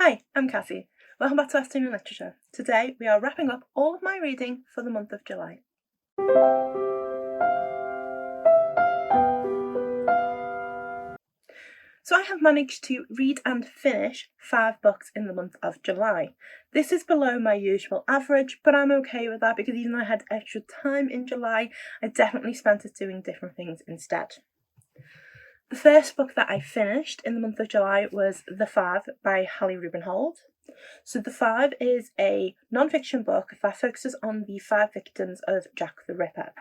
Hi, I'm Cassie. Welcome back to Afternoon Literature. Today we are wrapping up all of my reading for the month of July. So I have managed to read and finish 5 books in the month of July. This is below my usual average, but I'm okay with that because even though I had extra time in July, I definitely spent it doing different things instead. The first book that I finished in the month of July was The Five by Hallie Rubenhold. So The Five is a non-fiction book that focuses on the 5 victims of Jack the Ripper.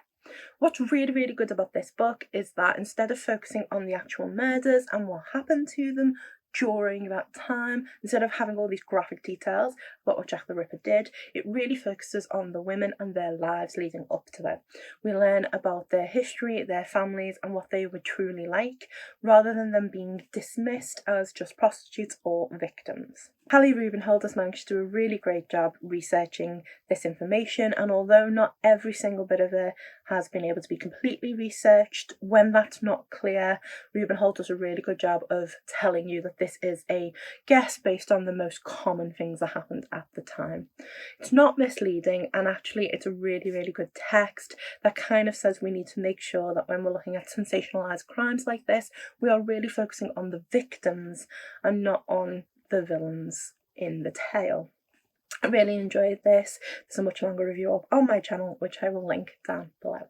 What's really good about this book is that instead of focusing on the actual murders and what happened to them during that time, instead of having all these graphic details about what Jack the Ripper did, it really focuses on the women and their lives leading up to it. We learn about their history, their families, and what they were truly like, rather than them being dismissed as just prostitutes or victims. Hallie Rubenhold has managed to do a really great job researching this information, and although not every single bit of it has been able to be completely researched, when that's not clear, Rubenhold does a really good job of telling you that this is a guess based on the most common things that happened at the time. It's not misleading, and actually it's a really good text that kind of says we need to make sure that when we're looking at sensationalized crimes like this, we are really focusing on the victims and not on the villains in the tale. I really enjoyed this. There's a much longer review up on my channel, which I will link down below.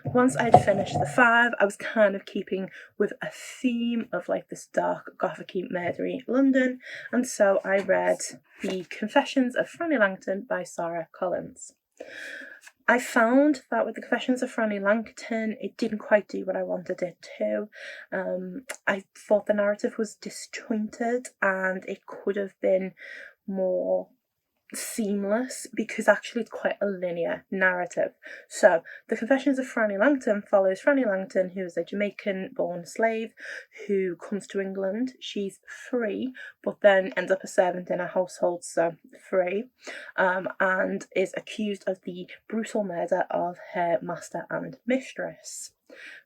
Once I'd finished The Five, I was kind of keeping with a theme of like this dark, gothic-y, murdery London, and so I read The Confessions of Frannie Langton by Sara Collins. I found that with The Confessions of Frannie Langton, it didn't quite do what I wanted it to. I thought the narrative was disjointed and it could have been more seamless because actually it's quite a linear narrative. So The Confessions of Frannie Langton follows Frannie Langton, who is a Jamaican born slave who comes to England. She's free but then ends up a servant in a household, so free, and is accused of the brutal murder of her master and mistress.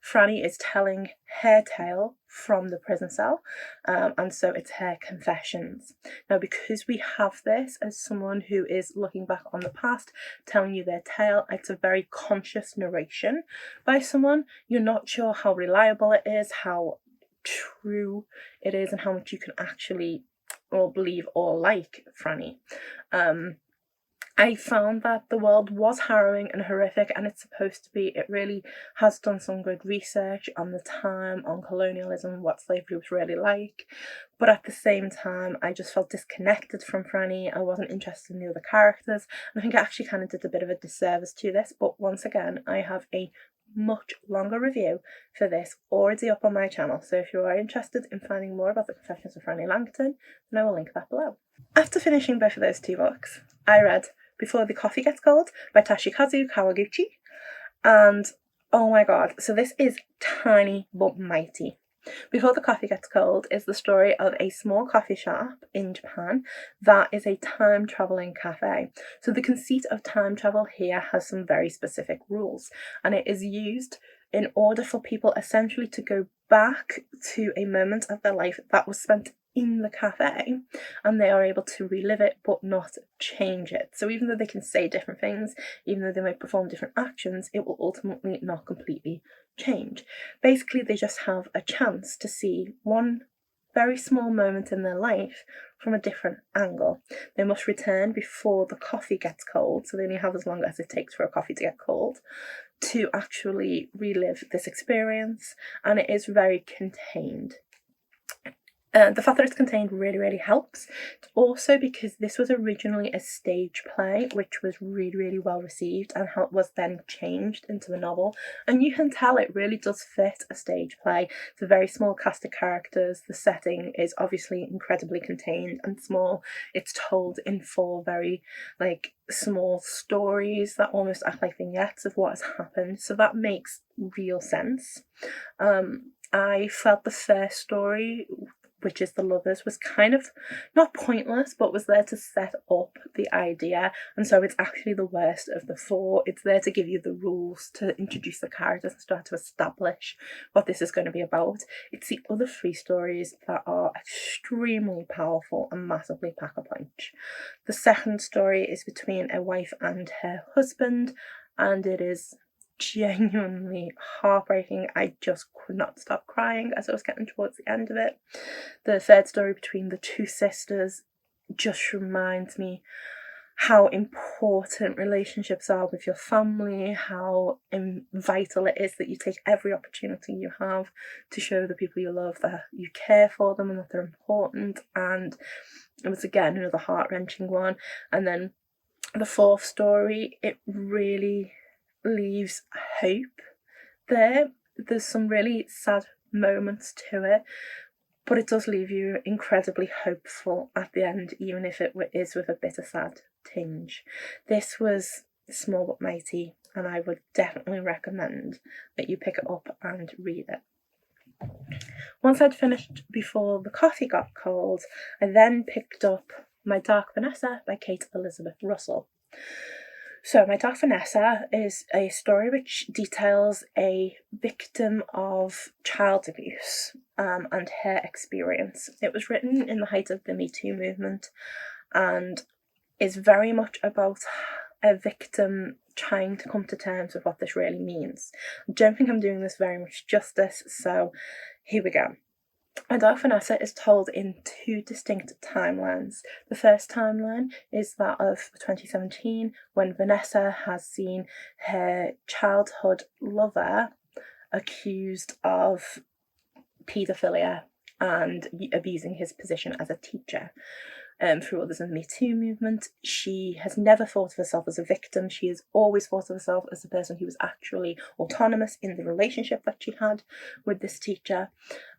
Frannie is telling her tale from the prison cell, and so it's her confessions. Now, because we have this as someone who is looking back on the past, telling you their tale, it's a very conscious narration by someone. You're not sure how reliable it is, how true it is, and how much you can actually or believe or like Frannie. I found that the world was harrowing and horrific, and it's supposed to be. It really has done some good research on the time, on colonialism, what slavery was really like. But at the same time, I just felt disconnected from Frannie. I wasn't interested in the other characters. And I think I actually kind of did a bit of a disservice to this. But once again, I have a much longer review for this already up on my channel. So if you are interested in finding more about The Confessions of Frannie Langton, then I will link that below. After finishing both of those 2 books, I read Before the Coffee Gets Cold by Toshikazu Kawaguchi, and oh my god, so this is tiny but mighty. Before the Coffee Gets Cold is the story of a small coffee shop in Japan that is a time-travelling cafe. So the conceit of time travel here has some very specific rules, and it is used in order for people essentially to go back to a moment of their life that was spent in the cafe, and they are able to relive it but not change it. So even though they can say different things, even though they might perform different actions, it will ultimately not completely change. Basically, they just have a chance to see one very small moment in their life from a different angle. They must return before the coffee gets cold, so they only have as long as it takes for a coffee to get cold, to actually relive this experience, and it is very contained. The fact that it's contained really helps. It's also because this was originally a stage play, which was really well received and was then changed into the novel. And you can tell it really does fit a stage play. It's a very small cast of characters. The setting is obviously incredibly contained and small. It's told in 4 very small stories that almost act like vignettes of what has happened. So that makes real sense. I felt the first story which is the lovers, was kind of not pointless, but was there to set up the idea. And so it's actually the worst of the four. It's there to give you the rules, to introduce the characters and start to establish what this is going to be about. It's the other three stories that are extremely powerful and massively pack a punch. The second story is between a wife and her husband, and it is genuinely heartbreaking. I just could not stop crying as I was getting towards the end of it. The third story between the two sisters just reminds me how important relationships are with your family, how vital it is that you take every opportunity you have to show the people you love that you care for them and that they're important. And it was again another heart-wrenching one. And then the fourth story, it really leaves hope there. There's some really sad moments to it, but it does leave you incredibly hopeful at the end, even if it is with a bit of sad tinge. This was small but mighty, and I would definitely recommend that you pick it up and read it. Once I'd finished Before the Coffee Got Cold, I then picked up My Dark Vanessa by Kate Elizabeth Russell. So My Dark Vanessa is a story which details a victim of child abuse and her experience. It was written in the height of the Me Too movement and is very much about a victim trying to come to terms with what this really means. I don't think I'm doing this very much justice, so here we go. My Dark Vanessa is told in two distinct timelines. The first timeline is that of 2017, when Vanessa has seen her childhood lover accused of paedophilia and abusing his position as a teacher. Through others in the Me Too movement. She has never thought of herself as a victim. She has always thought of herself as the person who was actually autonomous in the relationship that she had with this teacher.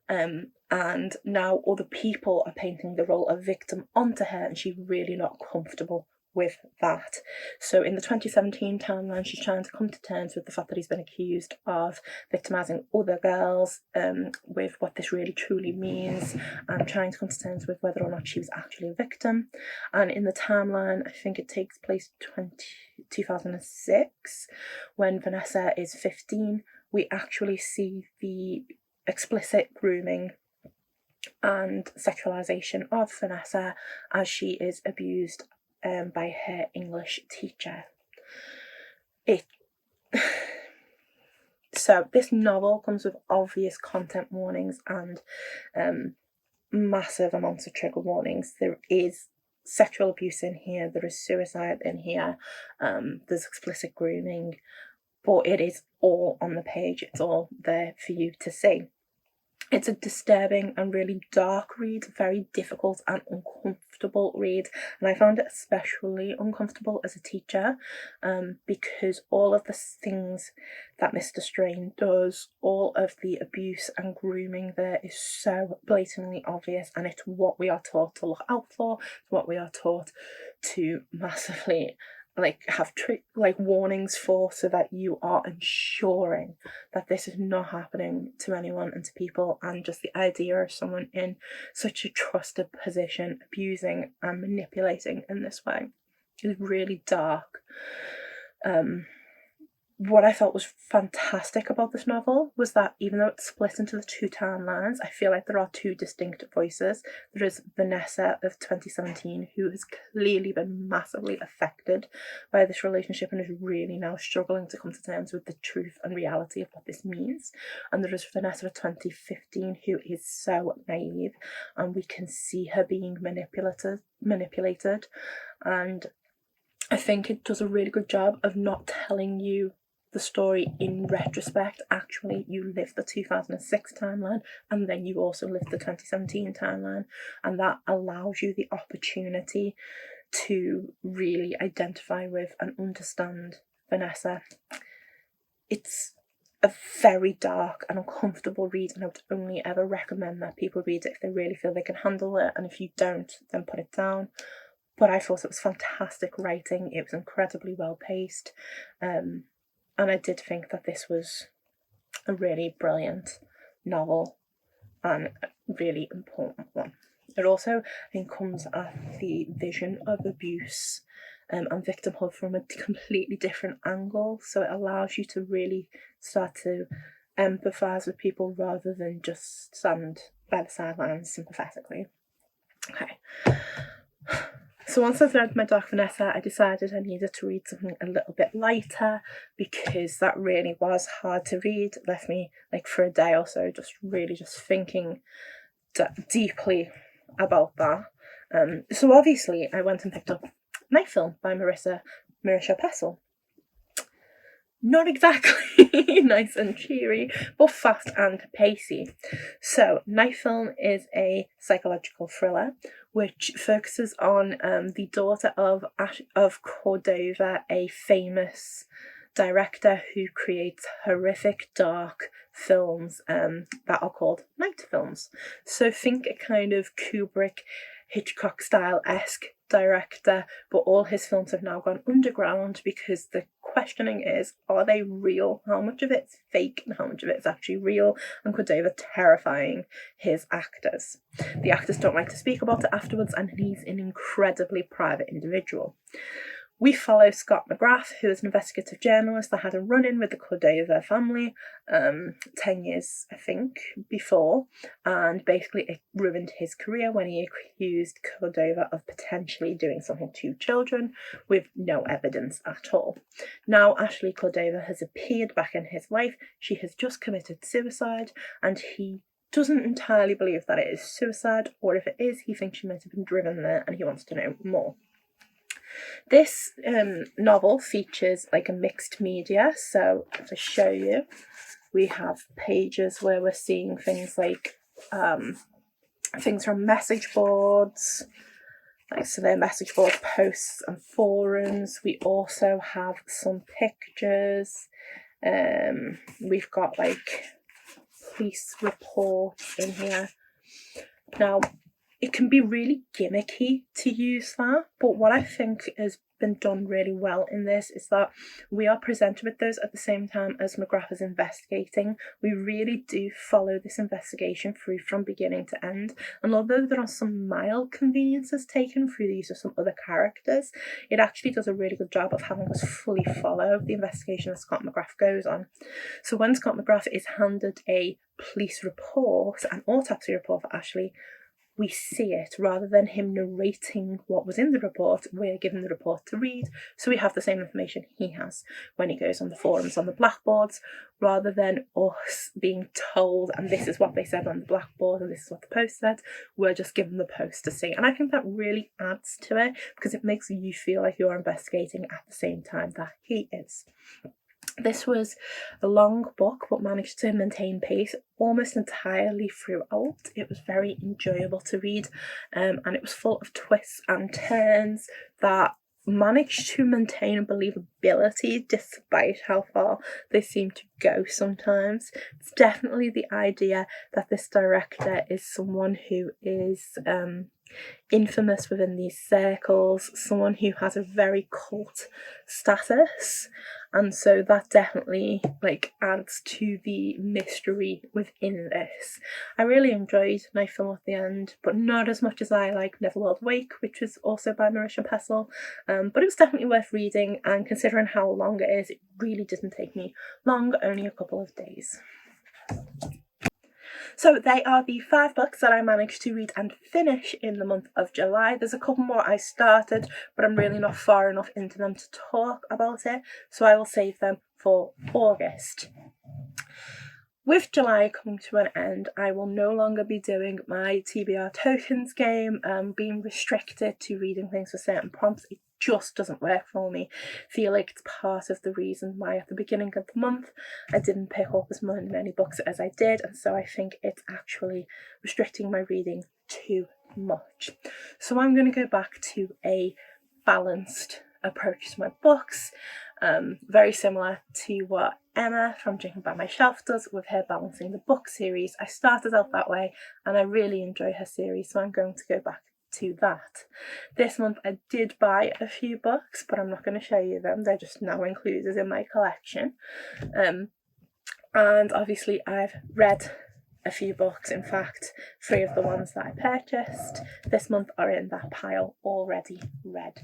And now other people are painting the role of victim onto her, and she's really not comfortable with that. So in the 2017 timeline, she's trying to come to terms with the fact that he's been accused of victimising other girls, with what this really truly means, and trying to come to terms with whether or not she was actually a victim. And in the timeline, I think it takes place 2006, when Vanessa is 15, we actually see the explicit grooming and sexualisation of Vanessa as she is abused by her English teacher. So this novel comes with obvious content warnings and massive amounts of trigger warnings. There is sexual abuse in here, there is suicide in here, there's explicit grooming, but it is all on the page, it's all there for you to see. It's a disturbing and really dark read, very difficult and uncomfortable read, and I found it especially uncomfortable as a teacher, because all of the things that Mr. Strain does, all of the abuse and grooming there is so blatantly obvious, and it's what we are taught to look out for, it's what we are taught to massively have warnings for, so that you are ensuring that this is not happening to anyone and to people. And just the idea of someone in such a trusted position abusing and manipulating in this way is really dark. What I thought was fantastic about this novel was that even though it's split into the two timelines, I feel like there are two distinct voices. There is Vanessa of 2017, who has clearly been massively affected by this relationship and is really now struggling to come to terms with the truth and reality of what this means. And there is Vanessa of 2015, who is so naive, and we can see her being manipulated. And I think it does a really good job of not telling you the story in retrospect. Actually, you live the 2006 timeline and then you also live the 2017 timeline, and that allows you the opportunity to really identify with and understand Vanessa. It's a very dark and uncomfortable read, and I would only ever recommend that people read it if they really feel they can handle it, and if you don't, then put it down. But I thought it was fantastic writing, it was incredibly well paced, and I did think that this was a really brilliant novel. and a really important one. It also, I think, comes at the vision of abuse and victimhood from a completely different angle, so it allows you to really start to empathise with people rather than just stand by the sidelines sympathetically. Okay. So once I've read my Dark Vanessa, I decided I needed to read something a little bit lighter because that really was hard to read. It left me like for a day or so just thinking deeply about that. So obviously I went and picked up Night Film by Marisha Pessl. Not exactly nice and cheery, but fast and pacey. So, Night Film is a psychological thriller which focuses on the daughter of Cordova, a famous director who creates horrific, dark films that are called night films. So think a kind of Kubrick, Hitchcock style-esque director, but all his films have now gone underground because the questioning is, are they real? How much of it's fake and how much of it's actually real? And Cordova terrifying his actors. The actors don't like to speak about it afterwards, and he's an incredibly private individual. We follow Scott McGrath, who is an investigative journalist that had a run-in with the Cordova family 10 years, I think, before, and basically it ruined his career when he accused Cordova of potentially doing something to children with no evidence at all. Now Ashley Cordova has appeared back in his life. She has just committed suicide, and he doesn't entirely believe that it is suicide, or if it is, he thinks she might have been driven there and he wants to know more. This novel features like a mixed media, so to show you, we have pages where we're seeing things like things from message boards, like so their message board posts and forums. We also have some pictures. We've got like police reports in here. Now, it can be really gimmicky to use that, but what I think has been done really well in this is that we are presented with those at the same time as McGrath is investigating. We really do follow this investigation through from beginning to end, and although there are some mild conveniences taken through the use of some other characters, it actually does a really good job of having us fully follow the investigation that Scott McGrath goes on. So when Scott McGrath is handed a police report, an autopsy report for Ashley, we see it rather than him narrating what was in the report. We're given the report to read, so we have the same information he has when he goes on the forums, on the blackboards, rather than us being told, and this is what they said on the blackboard and this is what the post said. We're just given the post to see, and I think that really adds to it because it makes you feel like you're investigating at the same time that he is. This was a long book but managed to maintain pace almost entirely throughout. It was very enjoyable to read, and it was full of twists and turns that managed to maintain believability despite how far they seem to go sometimes. It's definitely the idea that this director is someone who is infamous within these circles, someone who has a very cult status, and so that definitely like adds to the mystery within this. I really enjoyed Night Film at the end, but not as much as I like Neverworld Wake, which was also by Marisha Pessl, but it was definitely worth reading, and considering how long it is, it really didn't take me long, only a couple of days. So they are the 5 books that I managed to read and finish in the month of July. There's a couple more I started, but I'm really not far enough into them to talk about it, so I will save them for August. With July coming to an end, I will no longer be doing my TBR tokens game, being restricted to reading things with certain prompts. It just doesn't work for me. I feel like it's part of the reason why at the beginning of the month I didn't pick up as many books as I did, and so I think it's actually restricting my reading too much. So I'm going to go back to a balanced approach to my books, very similar to what Emma from Drinking by My Shelf does with her Balancing the Book series. I started out that way and I really enjoy her series, so I'm going to go back to that. This month I did buy a few books, but I'm not going to show you them. They're just now included in my collection. And obviously I've read a few books. In fact, 3 of the ones that I purchased this month are in that pile already read.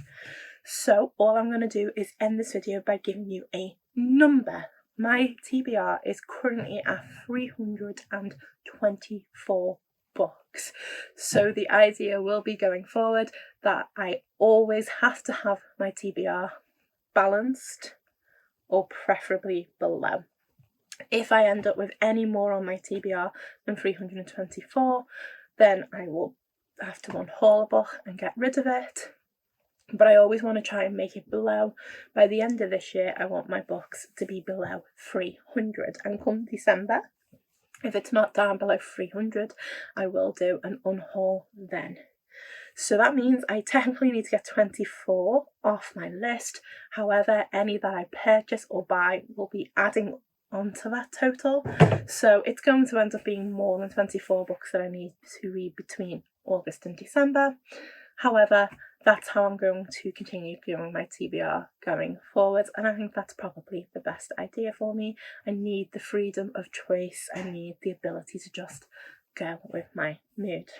So all I'm going to do is end this video by giving you a number. My TBR is currently at 324 books. So the idea will be going forward that I always have to have my TBR balanced or preferably below. If I end up with any more on my TBR than 324, then I will have to unhaul a book and get rid of it. But I always want to try and make it below. By the end of this year, I want my books to be below 300. And come December, if it's not down below 300, I will do an unhaul then. So that means I technically need to get 24 off my list. However, any that I purchase or buy will be adding onto that total. So it's going to end up being more than 24 books that I need to read between August and December. However, that's how I'm going to continue doing my TBR going forward, and I think that's probably the best idea for me. I need the freedom of choice. I need the ability to just go with my mood.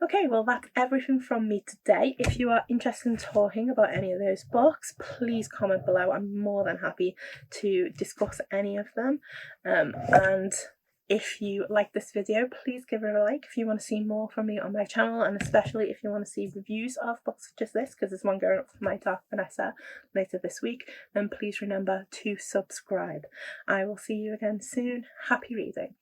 Okay, well that's everything from me today. If you are interested in talking about any of those books, please comment below. I'm more than happy to discuss any of them. And if you like this video, please give it a like if you want to see more from me on my channel, and especially if you want to see reviews of books such as this, because there's one going up for my Dark Vanessa later this week, then please remember to subscribe. I will see you again soon. Happy reading.